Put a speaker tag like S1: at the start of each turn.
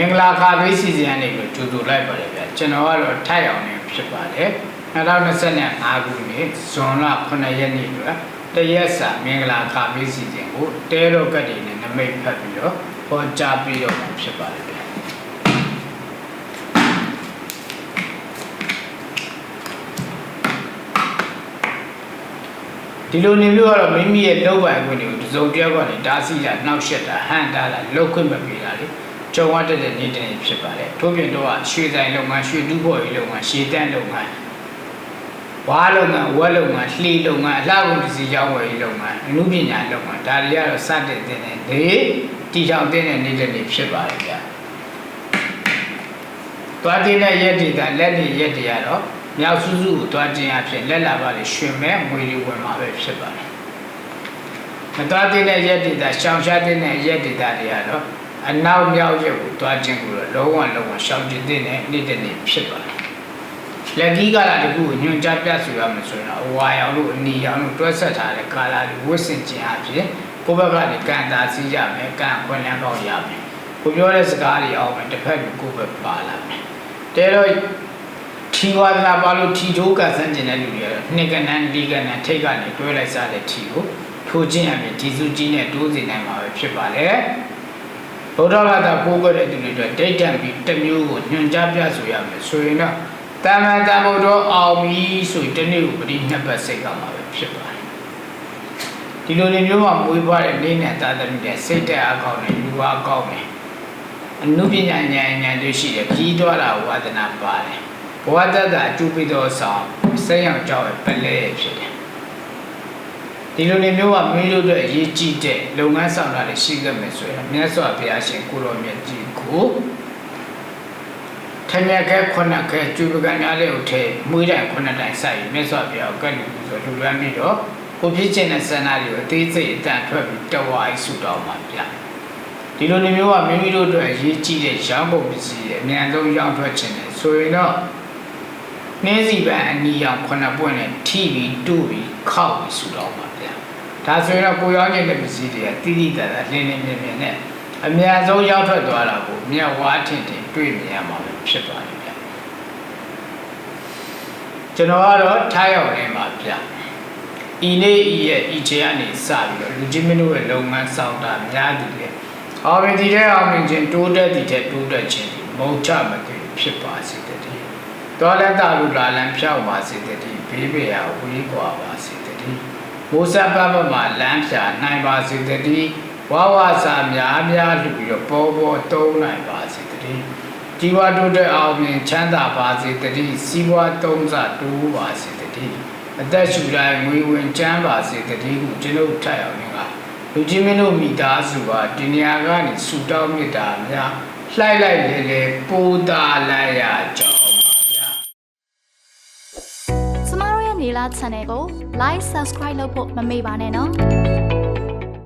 S1: င်္ဂလာခါပေးစီစဉ်နေလို့ကြိုဆိုလိုက်ပါတယ်ဗျာကျွန်တော်ကတော့ထိုက်အောင်နေဖြစ်ပါတယ်2025ခုနှစ်ဇွန်လ9ရက်နေ့အတွက်တရက်စာမင်္ဂလာခါပေးစီစဉ်ကိုတဲတော့ကတ်တွေနဲ့နမိတ်ဖတ်ပြီးတော့ဟောကြားပြီးတော့ဖြစ်ပါတယ်ဗျာဒီလိုနေလို့ကတော့မိမိရဲ့လောက်ပိုင်ခွင့်တွေကိုတစုံတယောက်ကနေတားဆီးတာနှောက်ယှက်တာဟန်တာလာလောက်ခွင့်မပေးတာလေကြုံရတဲ့နေ့တနေ့ဖြစ်ပါတယ်ထို့ပြင်တော့ရွှေဆိုင်လုပ်ငန်းရွှေတူးဖော်ရေးလုပ်ငန်းရှေးတန်းလုပ်ငန်းဝါလုပ်ငန်းဝက်လုပ်ငန်းလှေလုပ်ငန်းအလှကုန်ပစ္စည်းရောင်းဝယ်ရေးလုပ်ငန်းအမှုပညာလုပ်ငန်းဒါတွေကတော့စတဲ့တဲ့နေတီထောင်တဲ့နေ့တနေ့ဖြစ်ပါတယ်ဗျာသွားတဲ့ရက်တွေလက်တွေရက်တွေကတော့မြောက်စုစုကိုတွားခြင်းအဖြစ်လက်လာပါလေရွှင်မဲ့ငွေတွေဝင်မှာပဲဖြစ်ပါတယ်မတွားတဲ့ရက်တွေရှောင်ရှားတဲ့ရက်တွေတွေကတော့အနောက်မြောက်ရက်ကိုတွားခြင်းကိုလုံးဝရှောင်ကျင်တဲ့နေ့တနေ့ဖြစ်ပါတယ်လက်ကြီးကာလာတခုကိုညွှန်ကြားပြဆိုရမယ်ဆိုရင်တော့ဝါရောင်လို့အနီရောင်လို့တွဲဆက်ထားတဲ့ကာလာတွေဝတ်ဆင်ခြင်းအဖြစ်ကိုယ့်ဘက်ကနေကန်တာစီးရမယ်ကန်ခွင့်လန်းကောင်းရမယ်ကိုပြောတဲ့စကားတွေအောင်မယ်တစ်ဖက်ကကိုယ့်ဘက်ပါလာမယ်တဲတော့ထီဝါဒနာပါလို့ထီထိုးကဆန်းကျင်တဲ့လူတွေကတော့နှစ်ကနန်းဒီကနန်းထိတ်ကနေတွဲလိုက်စားတဲ့ထီကိုထိုးခြင်းအပြင်ဒီစုကြီးနဲ့တိုးစေနိုင်မှာပဲဖြစ်ပါလေဗုဒ္ဓဘာသာကိုးကွယ်တဲ့သူတွေအတွက်ဒိဋ္ဌံပြီးတစ်မျိုးကိုညွှန်ကြားပြဆိုရမယ်ဆိုရင်တော့တာမန်တဘုဒ္ဓအောင်ပြီးဆိုရင်တနေ့ကိုပရိနှစ်ပတ်စိတ်ကမှာပဲဖြစ်ပါတယ်ဒီလိုမျိုးမှာမွေးဖွားတဲ့နေ့နဲ့သာသမီတဲ့စိတ်တက်အကောင်းနဲ့လူအားကောင်းတယ်အနုပညာဉာဏ်တွေရှိတယ်ကြီးတော်လာဝါဒနာပါတယ်ဘဝတ္တအကျိုးပေးသောဆောင်စိတ်ရောက်ကြောက်ပလဲဖြစ်တယ်ဒီလိုမျိုးကမင်းတို့အတွက်အရေးကြီးတဲ့လုပ်ငန်းဆောင်တာတွေရှိခဲ့မယ်ဆိုရင်မြတ်စွာဘုရားရှင်ကိုရောမြတ်ကြီးကိုထမြက်ခဲခုနှစ်ခဲကျူပကံများလေးကိုထဲမွေးတိုင်ခုနှစ်တိုင်စိုက်မြတ်စွာဘုရားကလူဆိုလူလွမ်းပြီးတော့ကိုဖြစ်ခြင်းနဲ့ဆန္ဒတွေကိုအသေးစိတ်အတန်ထွက်ပြီးတဝါးဆုတောင်းပါဗျာဒီလိုမျိုးကမိမိတို့အတွက်အရေးကြီးတဲ့ရောင်းကုန်ပစ္စည်းတွေအများဆုံးရောင်းထွက်ခြင်းနဲ့ဆိုရင်တော့နှင်းစီပန်အနီရောင်ခုနှစ်ပွင့်နဲ့ထိပြီးတူပြီးခောက်ပြီးဆုတောင်းပါဗျာဒါဆိုရင်တော့ကိုရောင်းခြင်းတဲ့ပစ္စည်းတွေကတိတိတတ်တာလင်းလင်းမြင်မြင်နဲ့အများဆုံးရောက်ထွက်သွားတာကိုမြတ်ဝါထင်တွေ့မြင်ရမှာဖြစ်ပါတယ်ဗျာကျွန်တော်ကတော့ထားရောက်နေမှာဗျာဤနေ့ဤရဲ့ဤချေကနေစပြီးတော့လူကြီးမင်းတို့ရဲ့လုပ်ငန်းဆောင်တာများသည်လေအောင်မြင်တည်တဲ့အောင်မြင်ခြင်းတိုးတက်တည်တဲ့တိုးတက်ခြင်းမုံချမသိဖြစ်ပါစေတည်းတော်လက်တာလူလာလံဖြောက်ပါစေတည်းဘေးပေရာဝေးကွာပါစေတည်းမိုးစပ်ပတ်မှာလမ်းဖြာနိုင်ပါစေတည်းဝါဝါစာများများလူပြီးတော့ပေါ်ပေါ်သုံးနိုင်ပါစေတည်းជីវတိုးတက်အောင်မြင်ချမ်းသာပါစေတည်းစီးပွားသုံးစားတိုးပါစေတည်းအသက်ရှူတိုင်းငွေဝင်ချမ်းပါစေတည်းကိုကျွန်ုပ်ထိုက်အောင်ကလူကြီးမင်းတို့မိသားစုကဒီနေရာကနေဆူတောင်းမြတ်တာများလှိုက်လိုက်လေပိုးတာလိုက်ရကြောင်းပါဗျာ
S2: ကျမတို့ရဲ့နေလား channel ကို like subscribe လုပ်ဖို့မမေ့ပါနဲ့နော်